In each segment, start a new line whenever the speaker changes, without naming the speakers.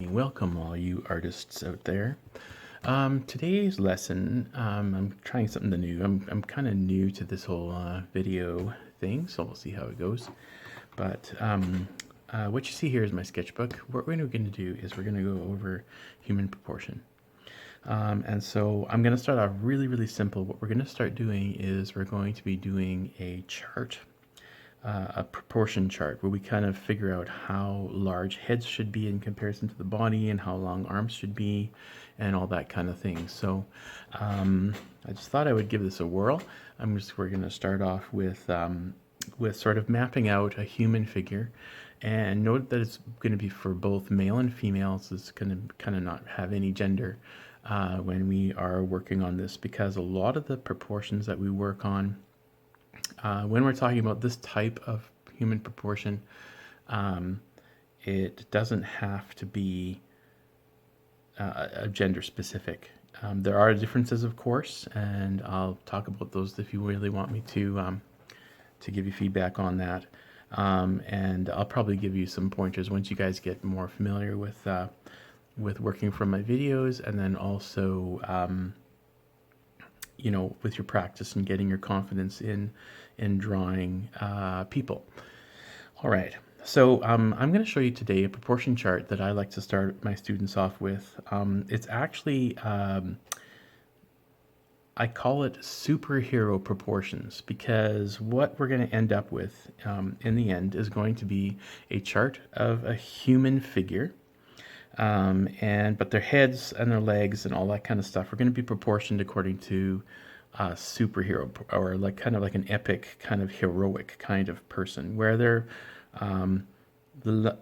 Welcome all you artists out there. Today's lesson, I'm trying something new. I'm kind of new to this whole video thing, so we'll see how it goes. But what you see here is my sketchbook. What we're going to do is we're going to go over human proportion. And so I'm going to start off really simple. What we're going to start doing is we're going to be doing a chart, a proportion chart where we kind of figure out how large heads should be in comparison to the body and how long arms should be and all that kind of thing. So I just thought I would give this a whirl. We're going to start off with sort of mapping out a human figure, and note that it's going to be for both male and females. It's going to kind of not have any gender when we are working on this, because a lot of the proportions that we work on when we're talking about this type of human proportion, it doesn't have to be a gender specific. There are differences, of course, and I'll talk about those if you really want me to give you feedback on that. And I'll probably give you some pointers once you guys get more familiar with working from my videos, and then also with your practice and getting your confidence in drawing people. All right, so I'm going to show you today a proportion chart that I like to start my students off with. It's actually, I call it superhero proportions, because what we're going to end up with in the end is going to be a chart of a human figure. But their heads and their legs and all that kind of stuff are going to be proportioned according to superhero, or like kind of like an epic kind of heroic kind of person, where the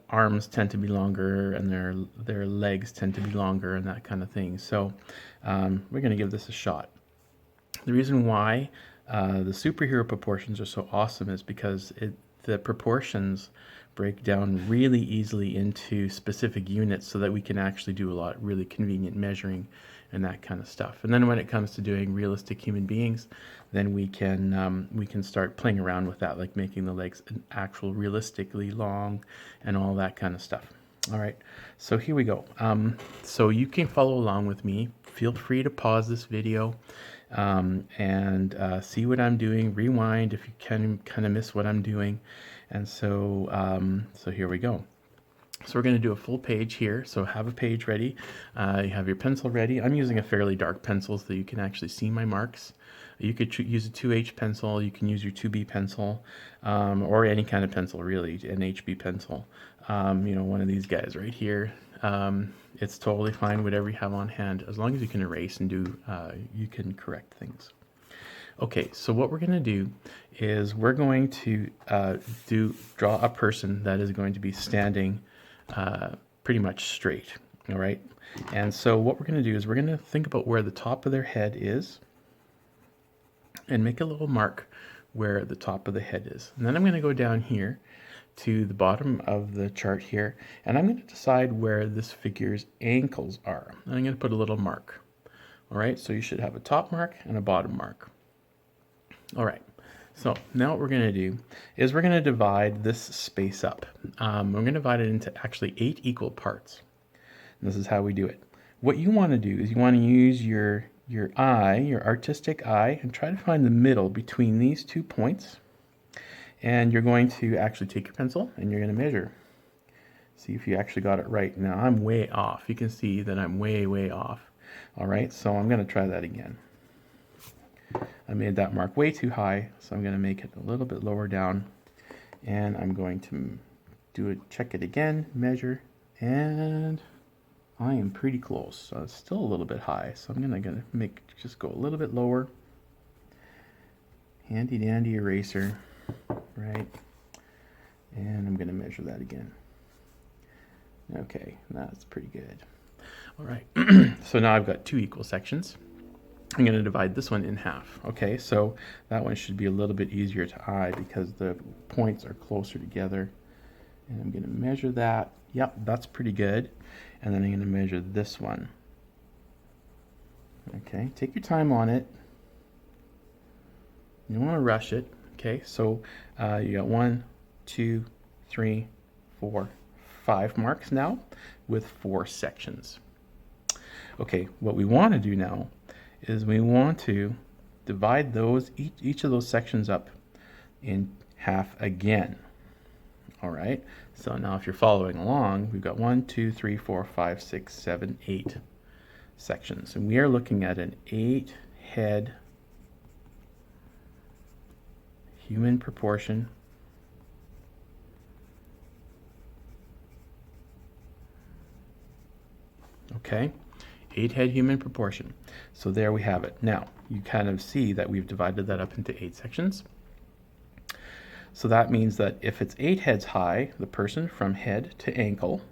arms tend to be longer and their legs tend to be longer and that kind of thing. So we're going to give this a shot. The reason why the superhero proportions are so awesome is because the proportions break down really easily into specific units, so that we can actually do a lot really convenient measuring and that kind of stuff. And then when it comes to doing realistic human beings, then we can start playing around with that, like making the legs actual realistically long and all that kind of stuff. All right, so here we go. So you can follow along with me. Feel free to pause this video and see what I'm doing. Rewind if you can kind of miss what I'm doing. And so here we go. So we're going to do a full page here. So have a page ready. You have your pencil ready. I'm using a fairly dark pencil so you can actually see my marks. You could use a 2H pencil. You can use your 2B pencil, or any kind of pencil, really, an HB pencil. One of these guys right here. It's totally fine, whatever you have on hand, as long as you can erase and you can correct things. Okay, so what we're going to do is we're going to draw a person that is going to be standing pretty much straight, all right? And so what we're going to do is we're going to think about where the top of their head is and make a little mark where the top of the head is. And then I'm going to go down here to the bottom of the chart here, and I'm going to decide where this figure's ankles are. And I'm going to put a little mark. All right, so you should have a top mark and a bottom mark. All right, so now what we're going to do is we're going to divide this space up. We're going to divide it into actually 8 equal parts. And this is how we do it. What you want to do is you want to use your eye, your artistic eye, and try to find the middle between these 2 points. And you're going to actually take your pencil and you're going to measure. See if you actually got it right. Now I'm way off. You can see that I'm way off. All right, so I'm going to try that again. I made that mark way too high, so I'm going to make it a little bit lower down, and I'm going to check it again, measure, and I am pretty close. So it's still a little bit high, so I'm going to just go a little bit lower. Handy dandy eraser, right? And I'm going to measure that again. Okay, that's pretty good. All right, so now I've got 2 equal sections. I'm going to divide this one in half. Okay, so that one should be a little bit easier to eye because the points are closer together. And I'm going to measure that. Yep, that's pretty good. And then I'm going to measure this one. Okay, take your time on it. You don't want to rush it. Okay, so you got 1, 2, 3, 4, 5 marks now with 4 sections. Okay, what we want to do now is we want to divide those each of those sections up in half again. All right, so now if you're following along, we've got 1, 2, 3, 4, 5, 6, 7, 8 sections, and we are looking at an 8-head human proportion. Okay, 8-head human proportion. So there we have it. Now you kind of see that we've divided that up into 8 sections. So that means that if it's 8 heads high, the person from head to ankle,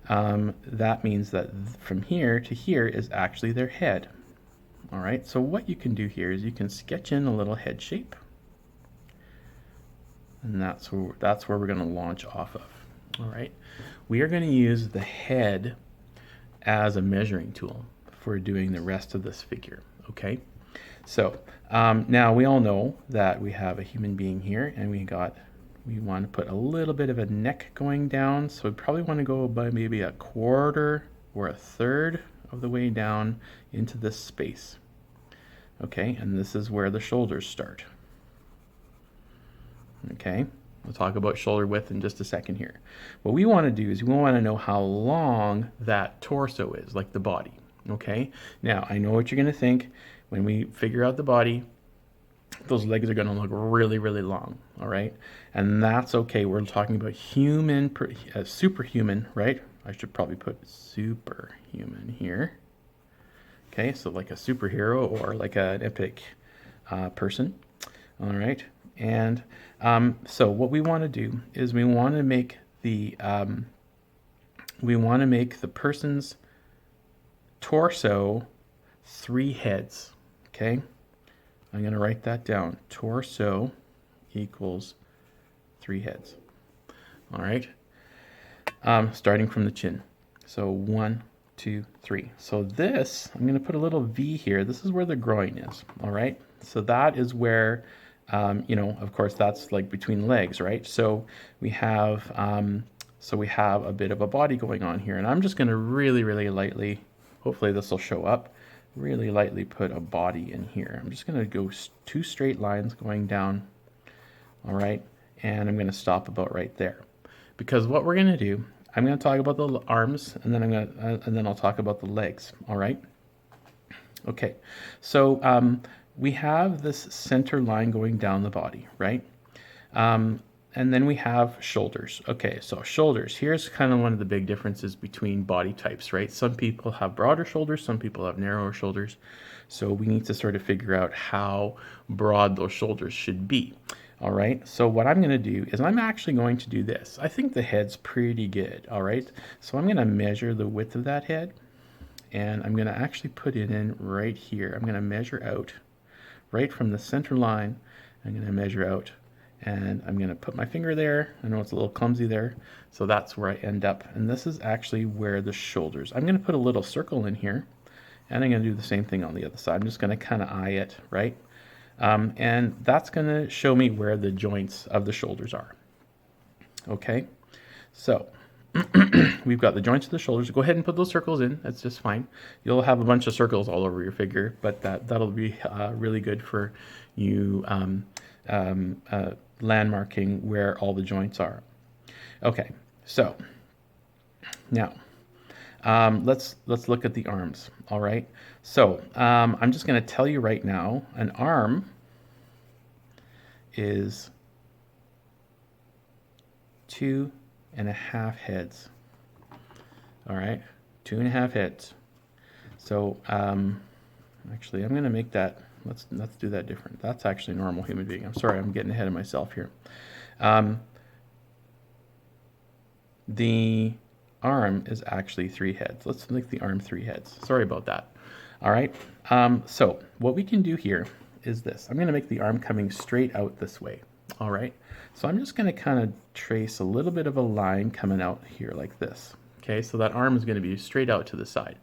that means that from here to here is actually their head. All right, so what you can do here is you can sketch in a little head shape, and that's where we're going to launch off of. All right, we are going to use the head as a measuring tool for doing the rest of this figure. Okay, so now we all know that we have a human being here, and we want to put a little bit of a neck going down, so we probably want to go by maybe a quarter or a third of the way down into this space. Okay, and this is where the shoulders start. Okay, we'll talk about shoulder width in just a second here. What we want to do is we want to know how long that torso is, like the body. Okay, now I know what you're going to think. When we figure out the body, those legs are going to look really, really long. All right, and that's okay. We're talking about superhuman, right? I should probably put superhuman here. Okay, so like a superhero or like an epic person. All right, and so what we want to do is we want to make the person's torso 3 heads. Okay, I'm going to write that down. Torso equals 3 heads. All right, starting from the chin. So 1, 2, 3. So this, I'm going to put a little V here. This is where the groin is. All right, so that is where, of course, that's like between legs, right? So we have a bit of a body going on here, and I'm just going to really, really lightly, hopefully this will show up, really lightly put a body in here. I'm just going to go 2 straight lines going down. All right, and I'm going to stop about right there, because what we're going to do, I'm going to talk about the arms, and then I'll talk about the legs. All right. Okay, so we have this center line going down the body, right? And then we have shoulders. Okay, so shoulders. Here's kind of one of the big differences between body types, right? Some people have broader shoulders, some people have narrower shoulders. So we need to sort of figure out how broad those shoulders should be. All right, so what I'm going to do is I'm actually going to do this. I think the head's pretty good, all right? So I'm going to measure the width of that head, and I'm going to actually put it in right here. I'm going to measure out right from the center line. I'm going to measure out, and I'm going to put my finger there. I know it's a little clumsy there, so that's where I end up. And this is actually where the shoulders. I'm going to put a little circle in here, and I'm going to do the same thing on the other side. I'm just going to kind of eye it, right? And that's going to show me where the joints of the shoulders are. Okay, so we've got the joints of the shoulders. Go ahead and put those circles in. That's just fine. You'll have a bunch of circles all over your figure, but that'll be really good for you landmarking where all the joints are. Okay, so now let's look at the arms. All right, so I'm just going to tell you right now, an arm is 2.5 heads. All right, 2.5 heads. So actually, I'm going to make that. Let's do that different. That's actually a normal human being. I'm sorry, I'm getting ahead of myself here. The arm is actually 3 heads. Let's make the arm 3 heads. Sorry about that. All right. So what we can do here is this. I'm going to make the arm coming straight out this way. All right. So I'm just going to kind of trace a little bit of a line coming out here like this. Okay. So that arm is going to be straight out to the side.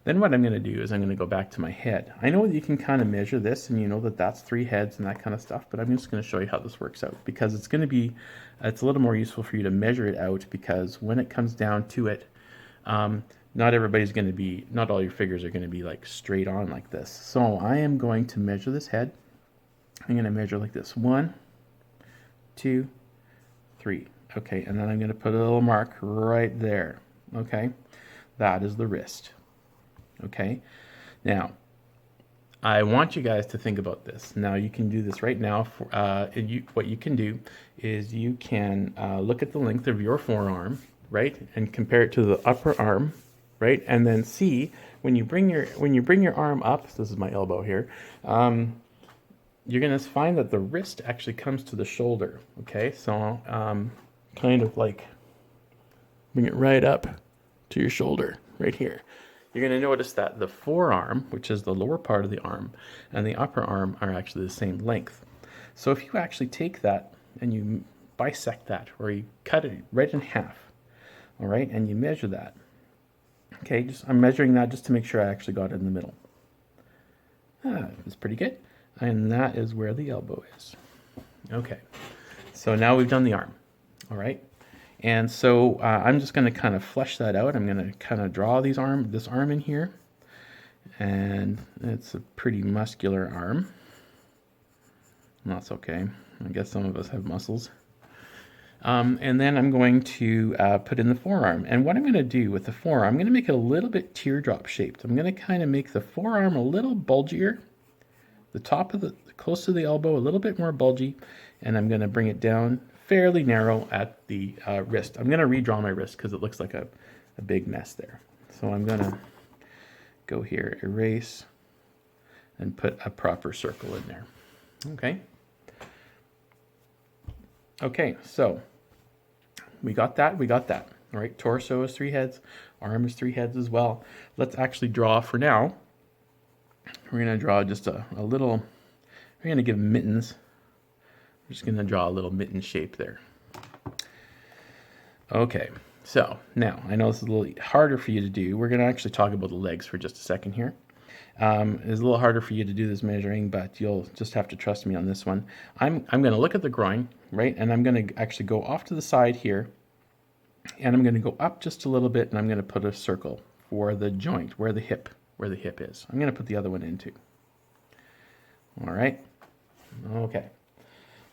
Then what I'm going to do is I'm going to go back to my head. I know that you can kind of measure this and you know that that's 3 heads and that kind of stuff, but I'm just going to show you how this works out because it's going to be, it's a little more useful for you to measure it out because when it comes down to it, not everybody's going to be, not all your figures are going to be like straight on like this. So I am going to measure this head. I'm going to measure like this, 1, 2, 3. Okay, and then I'm going to put a little mark right there. Okay, that is the wrist. Okay, now I want you guys to think about this. Now you can do this right now. What you can do is you can look at the length of your forearm, right, and compare it to the upper arm, right, and then see when you bring your arm up. This is my elbow here. You're gonna find that the wrist actually comes to the shoulder. Okay, so kind of like bring it right up to your shoulder, right here. You're going to notice that the forearm, which is the lower part of the arm, and the upper arm are actually the same length. So if you actually take that and you bisect that, or you cut it right in half, all right, and you measure that. Okay, I'm measuring that just to make sure I actually got it in the middle. That's pretty good. And that is where the elbow is. Okay, so now we've done the arm, all right? And so I'm just going to kind of flesh that out. I'm going to kind of draw this arm in here. And it's a pretty muscular arm. That's okay. I guess some of us have muscles. And then I'm going to put in the forearm. And what I'm going to do with the forearm, I'm going to make it a little bit teardrop shaped. I'm going to kind of make the forearm a little bulgier. The top of close to the elbow, a little bit more bulgy. And I'm going to bring it down fairly narrow at the wrist. I'm going to redraw my wrist because it looks like a big mess there. So I'm going to go here, erase, and put a proper circle in there. Okay. Okay, so we got that. All right, torso is 3 heads, arm is 3 heads as well. Let's actually draw for now. We're going to draw just a little, we're going to give mittens. I'm just going to draw a little mitten shape there. Okay, so now I know this is a little harder for you to do. We're going to actually talk about the legs for just a second here. It's a little harder for you to do this measuring, but you'll just have to trust me on this one. I'm going to look at the groin, right, and I'm going to actually go off to the side here, and I'm going to go up just a little bit, and I'm going to put a circle for the joint, where the hip is. I'm going to put the other one in too. All right, okay.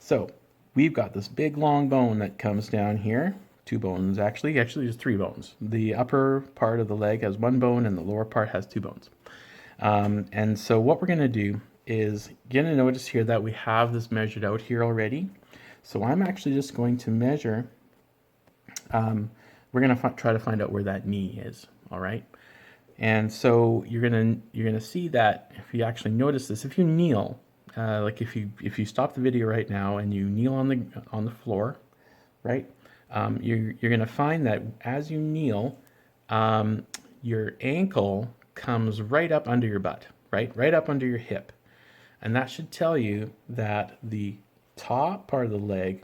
So we've got this big long bone that comes down here. 2 bones actually there's 3 bones. The upper part of the leg has 1 bone and the lower part has 2 bones. And so what we're going to do is, you're going to notice here that we have this measured out here already. So I'm actually just going to measure, we're going to try to find out where that knee is, all right? And so you're going to see that if you actually notice this, if you kneel, like if you stop the video right now and you kneel on the floor, right? You're going to find that as you kneel, your ankle comes right up under your butt, right up under your hip, and that should tell you that the top part of the leg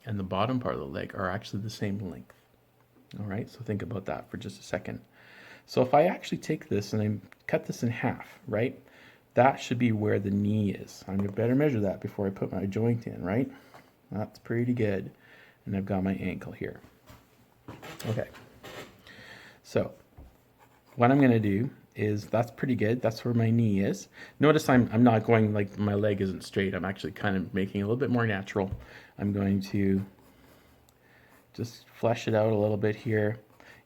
and the bottom part of the leg are actually the same length. All right, so think about that for just a second. So if I actually take this and I cut this in half, right? That should be where the knee is. I'm going to better measure that before I put my joint in, right? That's pretty good. And I've got my ankle here. Okay. So what I'm going to do is, that's pretty good. That's where my knee is. Notice I'm not going like my leg isn't straight. I'm actually kind of making it a little bit more natural. I'm going to just flesh it out a little bit here.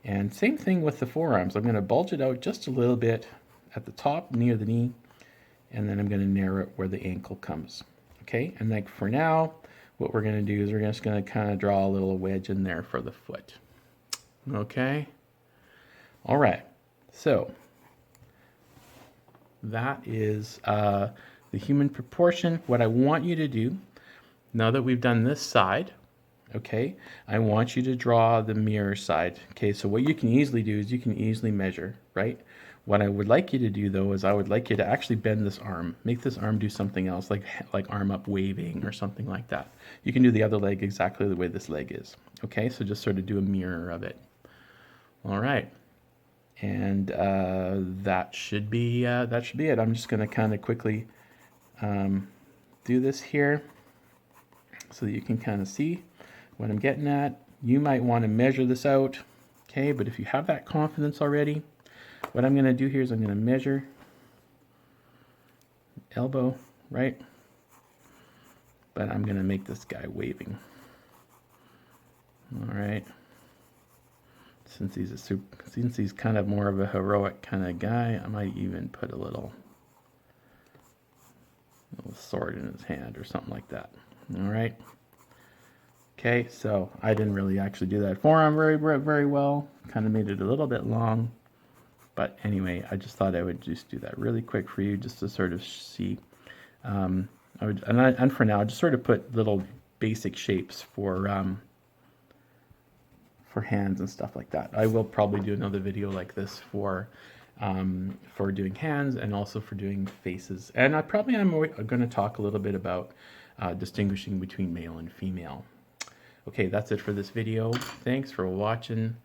And same thing with the forearms. I'm going to bulge it out just a little bit at the top near the knee. And then I'm going to narrow it where the ankle comes. Okay, and like for now, what we're going to do is we're just going to kind of draw a little wedge in there for the foot. Okay, all right, so that is the human proportion. What I want you to do, now that we've done this side, okay, I want you to draw the mirror side. Okay, so what you can easily do is you can easily measure, right? What I would like you to do though is I would like you to actually bend this arm, make this arm do something else, like arm up waving or something like that. You can do the other leg exactly the way this leg is. Okay, so just sort of do a mirror of it. All right, And that should be it. I'm just going to kind of quickly do this here so that you can kind of see what I'm getting at. You might want to measure this out, okay? But if you have that confidence already, what I'm going to do here is I'm going to measure elbow, right? But I'm going to make this guy waving. All right. Since he's kind of more of a heroic kind of guy, I might even put a little sword in his hand or something like that. All right. Okay, so I didn't really actually do that forearm very well. Kind of made it a little bit long. But anyway, I just thought I would just do that really quick for you just to sort of see. And for now, just sort of put little basic shapes for hands and stuff like that. I will probably do another video like this for doing hands and also for doing faces. And I'm going to talk a little bit about distinguishing between male and female. Okay, that's it for this video. Thanks for watching.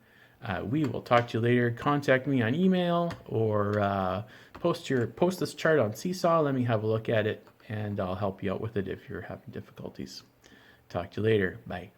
We will talk to you later. Contact me on email or post this chart on Seesaw. Let me have a look at it and I'll help you out with it if you're having difficulties. Talk to you later. Bye.